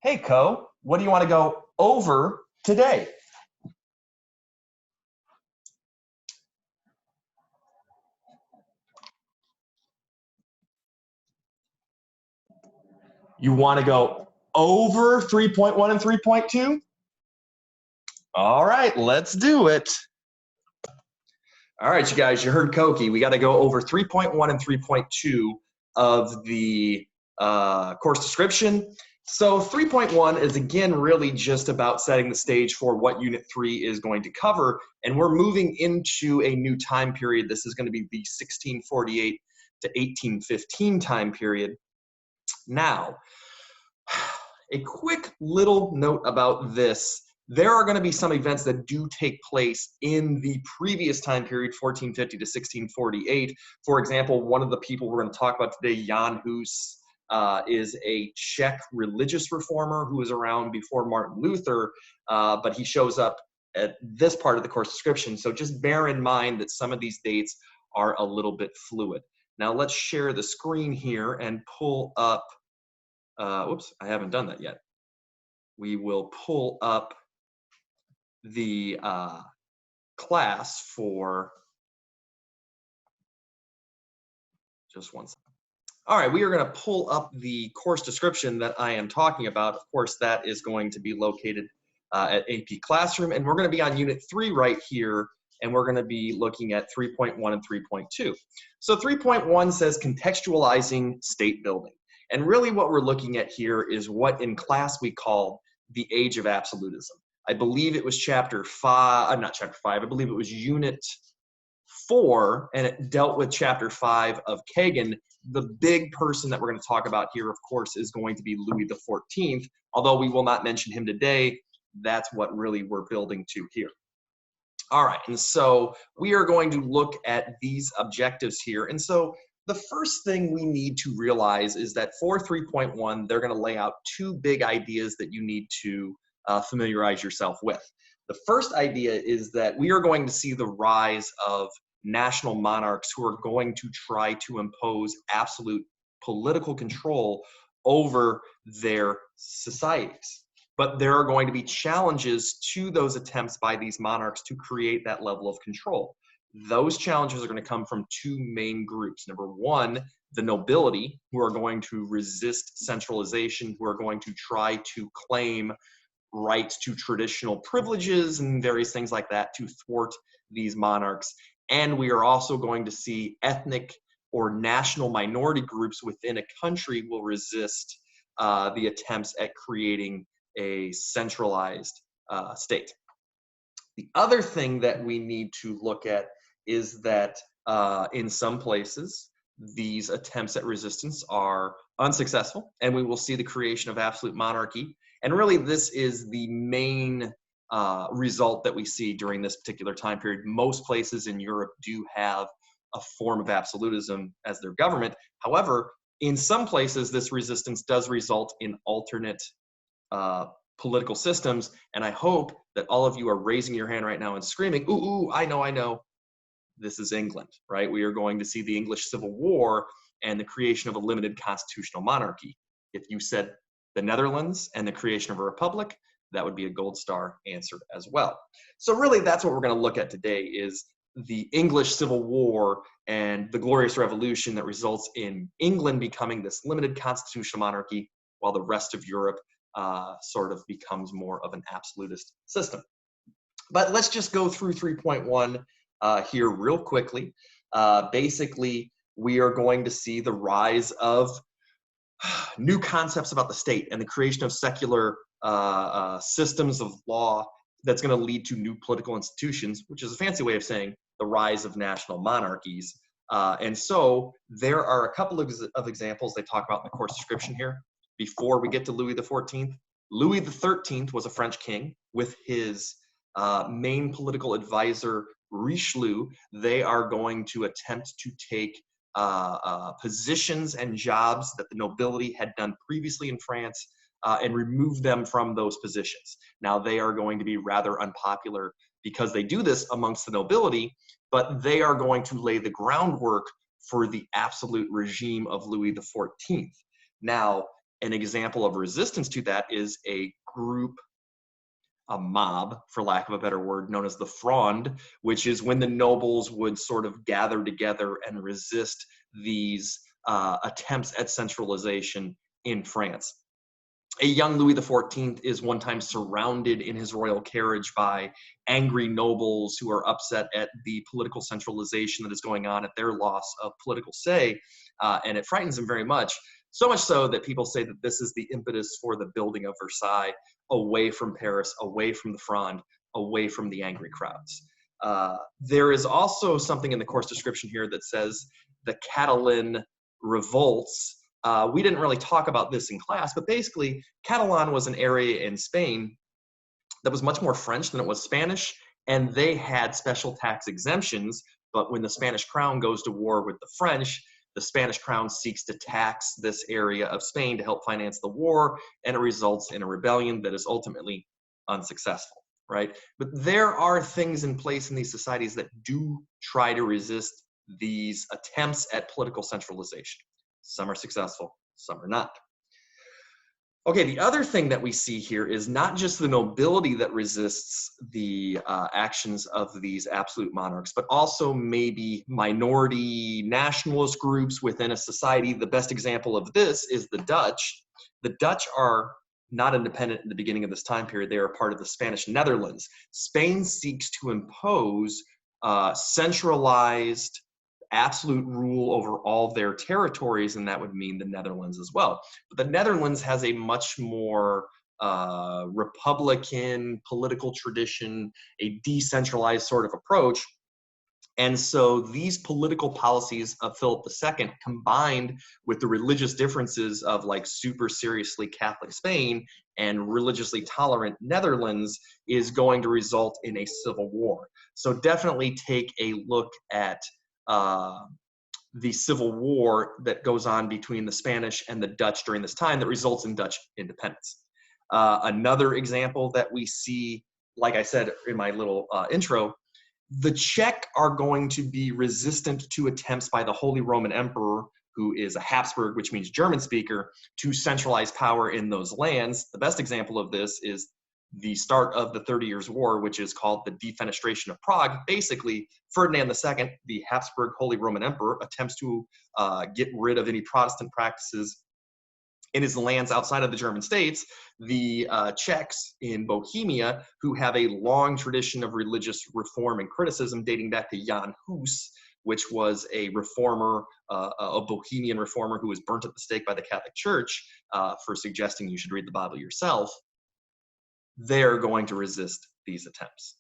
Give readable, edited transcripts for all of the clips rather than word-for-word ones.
Hey, Co, what do you want to go over today? You want to go over 3.1 and 3.2? All right, let's do it. All right, you guys, you heard Koqui. We got to go over 3.1 and 3.2 of the course description. So 3.1 is, again, really just about setting the stage for what Unit 3 is going to cover, and we're moving into a new time period. This is going to be the 1648 to 1815 time period. Now, a quick little note about this. There are going to be some events that do take place in the previous time period, 1450 to 1648. For example, one of the people we're going to talk about today, Jan Hus, is a Czech religious reformer who was around before Martin Luther, but he shows up at this part of the course description. So just bear in mind that some of these dates are a little bit fluid. Now let's share the screen here and pull up, whoops, I haven't done that yet. We will pull up the class for just one second. All right, we are going to pull up the course description that I am talking about. Of course, that is going to be located at AP Classroom, and we're going to be on Unit 3 right here, and we're going to be looking at 3.1 and 3.2. So 3.1 says contextualizing state building. And really what we're looking at here is what in class we call the Age of Absolutism. I believe it was chapter 5, not chapter 5, I believe it was Unit 4, and it dealt with chapter 5 of Kagan. The big person that we're going to talk about here, of course, is going to be Louis XIV. Although we will not mention him today, that's what really we're building to here. All right, and so we are going to look at these objectives here. And so the first thing we need to realize is that for 3.1, they're going to lay out two big ideas that you need to familiarize yourself with. The first idea is that we are going to see the rise of national monarchs who are going to try to impose absolute political control over their societies. But there are going to be challenges to those attempts by these monarchs to create that level of control. Those challenges are going to come from two main groups. Number one, the nobility, who are going to resist centralization, who are going to try to claim rights to traditional privileges and various things like that to thwart these monarchs. And we are also going to see ethnic or national minority groups within a country will resist the attempts at creating a centralized state. The other thing that we need to look at is that in some places, these attempts at resistance are unsuccessful, and we will see the creation of absolute monarchy. And really, this is the main result that we see during this particular time period. Most places in Europe do have a form of absolutism as their government. However, in some places, this resistance does result in alternate political systems, and I hope that all of you are raising your hand right now and screaming, ooh, ooh, I know, this is England, right? We are going to see the English Civil War and the creation of a limited constitutional monarchy. If you said the Netherlands and the creation of a republic, that would be a gold star answer as well. So really, that's what we're going to look at today is the English Civil War and the Glorious Revolution that results in England becoming this limited constitutional monarchy while the rest of Europe sort of becomes more of an absolutist system. But let's just go through 3.1 here real quickly. Basically, we are going to see the rise of new concepts about the state and the creation of secular systems of law that's going to lead to new political institutions, which is a fancy way of saying the rise of national monarchies. And so there are a couple of examples they talk about in the course description here. Before we get to Louis XIV, Louis XIII was a French king with his main political advisor, Richelieu. They are going to attempt to take positions and jobs that the nobility had done previously in France and remove them from those positions. Now, they are going to be rather unpopular because they do this amongst the nobility, but they are going to lay the groundwork for the absolute regime of Louis XIV. Now, An example of resistance to that is a group, a mob, for lack of a better word, known as the Fronde, which is when the nobles would sort of gather together and resist these attempts at centralization in France. A young Louis XIV is one time surrounded in his royal carriage by angry nobles who are upset at the political centralization that is going on, at their loss of political say, and it frightens him very much. So much so that people say that this is the impetus for the building of Versailles, away from Paris, away from the Fronde, away from the angry crowds. There is also something in the course description here that says the Catalan revolts. We didn't really talk about this in class, but basically Catalan was an area in Spain that was much more French than it was Spanish, and they had special tax exemptions. But when the Spanish crown goes to war with the French, the Spanish crown seeks to tax this area of Spain to help finance the war, and it results in a rebellion that is ultimately unsuccessful, right? But there are things in place in these societies that do try to resist these attempts at political centralization. Some are successful, some are not. Okay, the other thing that we see here is not just the nobility that resists the actions of these absolute monarchs, but also maybe minority nationalist groups within a society. The best example of this is the Dutch. The Dutch are not independent in the beginning of this time period. They are part of the Spanish Netherlands. Spain seeks to impose centralized absolute rule over all their territories, and that would mean the Netherlands as well. But the Netherlands has a much more republican political tradition, a decentralized sort of approach. And so these political policies of Philip II, combined with the religious differences of like super seriously Catholic Spain and religiously tolerant Netherlands, is going to result in a civil war. So definitely take a look at the civil war that goes on between the Spanish and the Dutch during this time that results in Dutch independence. Another example that we see, like I said in my little intro, the Czech are going to be resistant to attempts by the Holy Roman Emperor, who is a Habsburg, which means German speaker, to centralize power in those lands. The best example of this is the start of the 30 Years' War, which is called the Defenestration of Prague. Basically, Ferdinand II, the Habsburg Holy Roman Emperor, attempts to get rid of any Protestant practices in his lands outside of the German states. The Czechs in Bohemia, who have a long tradition of religious reform and criticism dating back to Jan Hus, which was a reformer, a Bohemian reformer who was burnt at the stake by the Catholic Church for suggesting you should read the Bible yourself, they're going to resist these attempts,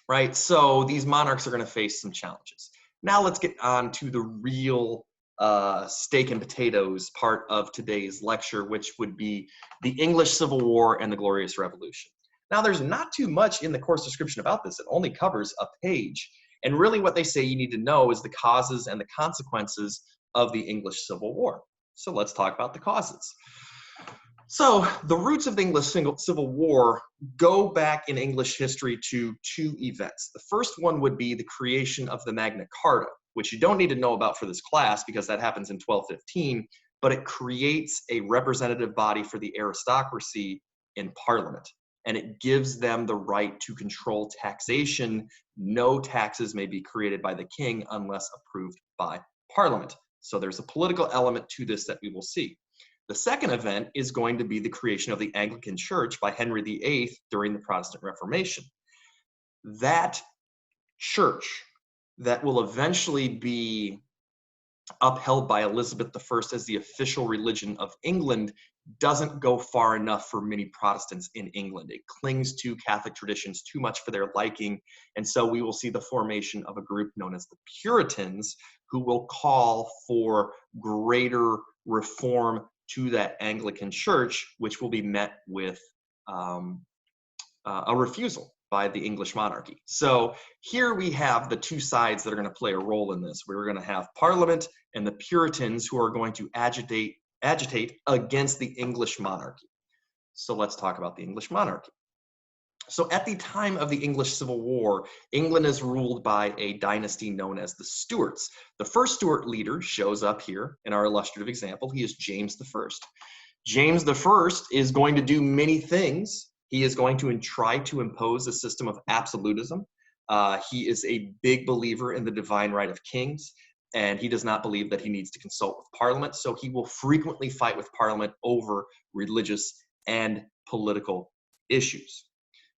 right? So these monarchs are going to face some challenges. Now let's get on to the real steak and potatoes part of today's lecture, which would be the English Civil War and the Glorious Revolution. Now, there's not too much in the course description about this. It only covers a page. And really what they say you need to know is the causes and the consequences of the English Civil War. So let's talk about the causes. So the roots of the English Civil War go back in English history to two events. The first one would be the creation of the Magna Carta, which you don't need to know about for this class because that happens in 1215, but it creates a representative body for the aristocracy in Parliament, and it gives them the right to control taxation. No taxes may be created by the king unless approved by Parliament. So there's a political element to this that we will see. The second event is going to be the creation of the Anglican Church by Henry VIII during the Protestant Reformation. That church that will eventually be upheld by Elizabeth I as the official religion of England doesn't go far enough for many Protestants in England. It clings to Catholic traditions too much for their liking, and so we will see the formation of a group known as the Puritans, who will call for greater reform to that Anglican Church, which will be met with a refusal by the English monarchy. So here we have the two sides that are going to play a role in this. We're going to have Parliament and the Puritans who are going to agitate against the English monarchy. So let's talk about the English monarchy. So at the time of the English Civil War, England is ruled by a dynasty known as the Stuarts. The first Stuart leader shows up here in our illustrative example. He is James I. James I is going to do many things. He is going to try to impose a system of absolutism. He is a big believer in the divine right of kings, and he does not believe that he needs to consult with Parliament, so he will frequently fight with Parliament over religious and political issues.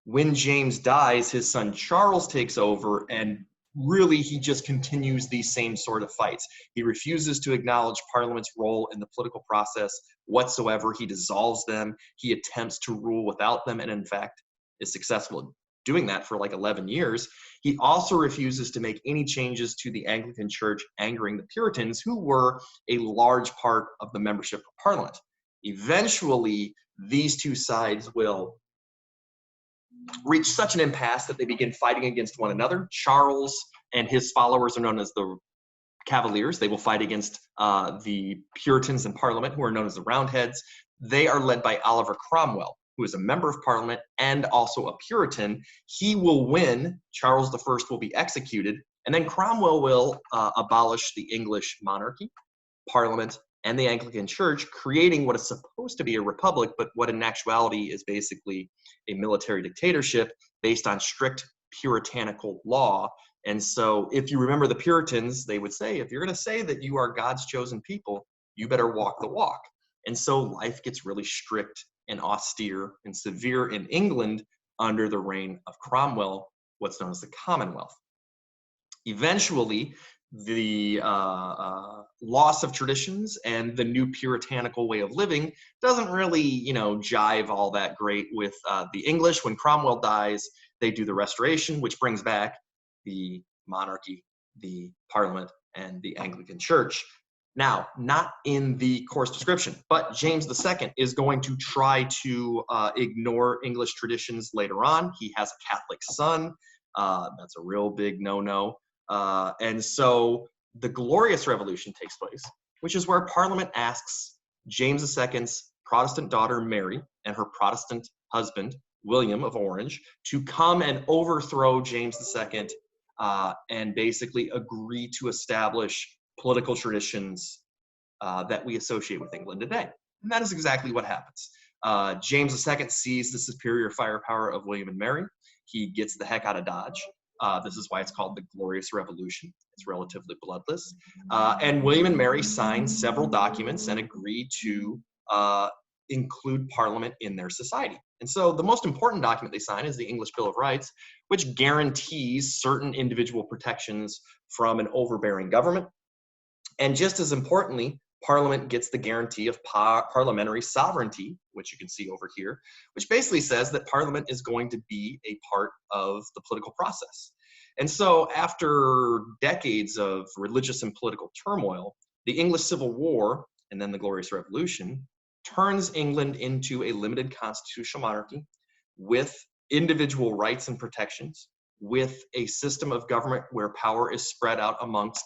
When James dies, his son Charles takes over, and really he just continues these same sort of fights. He refuses to acknowledge Parliament's role in the political process whatsoever. He dissolves them. He attempts to rule without them, and in fact is successful in doing that for like 11 years. He also refuses to make any changes to the Anglican Church, angering the Puritans, who were a large part of the membership of Parliament. Eventually, these two sides will reach such an impasse that they begin fighting against one another. Charles and his followers are known as the Cavaliers. They will fight against the Puritans in Parliament, who are known as the Roundheads. They are led by Oliver Cromwell, who is a member of Parliament and also a Puritan. He will win. Charles I will be executed, and then Cromwell will abolish the English monarchy, Parliament, and the Anglican Church, creating what is supposed to be a republic, but what in actuality is basically a military dictatorship based on strict puritanical law. And so if you remember the Puritans, they would say, if you're going to say that you are God's chosen people, you better walk the walk. And so life gets really strict and austere and severe in England under the reign of Cromwell, what's known as the Commonwealth. Eventually, the loss of traditions and the new puritanical way of living doesn't really, jive all that great with the English. When Cromwell dies, they do the Restoration, which brings back the monarchy, the Parliament, and the Anglican Church. Now, not in the course description, but James II is going to try to ignore English traditions later on. He has a Catholic son. That's a real big no-no. And so the Glorious Revolution takes place, which is where Parliament asks James II's Protestant daughter, Mary, and her Protestant husband, William of Orange, to come and overthrow James II and basically agree to establish political traditions that we associate with England today. And that is exactly what happens. James II sees the superior firepower of William and Mary. He gets the heck out of Dodge. This is why it's called the Glorious Revolution. It's relatively bloodless. And William and Mary sign several documents and agree to include Parliament in their society. And so the most important document they sign is the English Bill of Rights, which guarantees certain individual protections from an overbearing government. And just as importantly, Parliament gets the guarantee of parliamentary sovereignty, which you can see over here, which basically says that Parliament is going to be a part of the political process. And so after decades of religious and political turmoil, the English Civil War and then the Glorious Revolution turns England into a limited constitutional monarchy with individual rights and protections, with a system of government where power is spread out amongst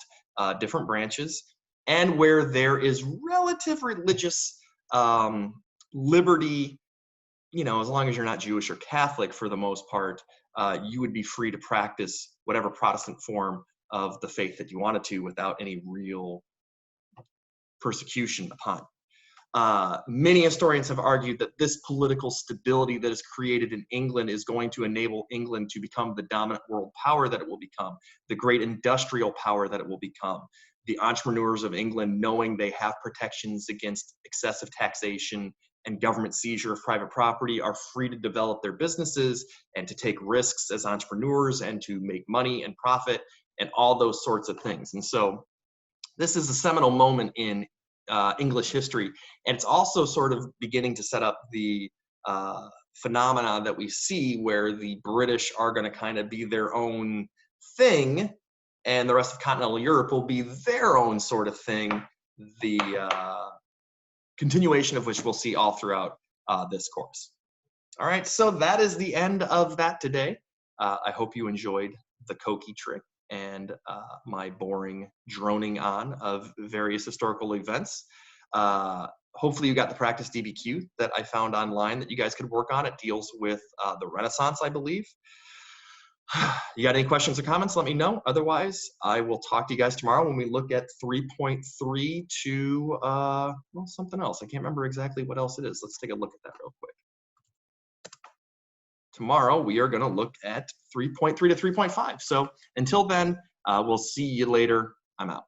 different branches, and where there is relative religious liberty, as long as you're not Jewish or Catholic for the most part, you would be free to practice whatever Protestant form of the faith that you wanted to without any real persecution upon. Many historians have argued that this political stability that is created in England is going to enable England to become the dominant world power that it will become, the great industrial power that it will become. The entrepreneurs of England, knowing they have protections against excessive taxation and government seizure of private property, are free to develop their businesses and to take risks as entrepreneurs and to make money and profit and all those sorts of things. And so this is a seminal moment in English history, and it's also sort of beginning to set up the phenomena that we see where the British are going to kind of be their own thing and the rest of continental Europe will be their own sort of thing, the continuation of which we'll see all throughout this course. All right, so that is the end of that today. I hope you enjoyed the Koqui trick and my boring droning on of various historical events. hopefully you got the practice DBQ that I found online that you guys could work on. It deals with the Renaissance, I believe. You got any questions or comments? Let me know. Otherwise, I will talk to you guys tomorrow when we look at 3.3 to, well, something else. I can't remember exactly what else it is. Let's take a look at that real quick. Tomorrow, we are going to look at 3.3 to 3.5. So until then, we'll see you later. I'm out.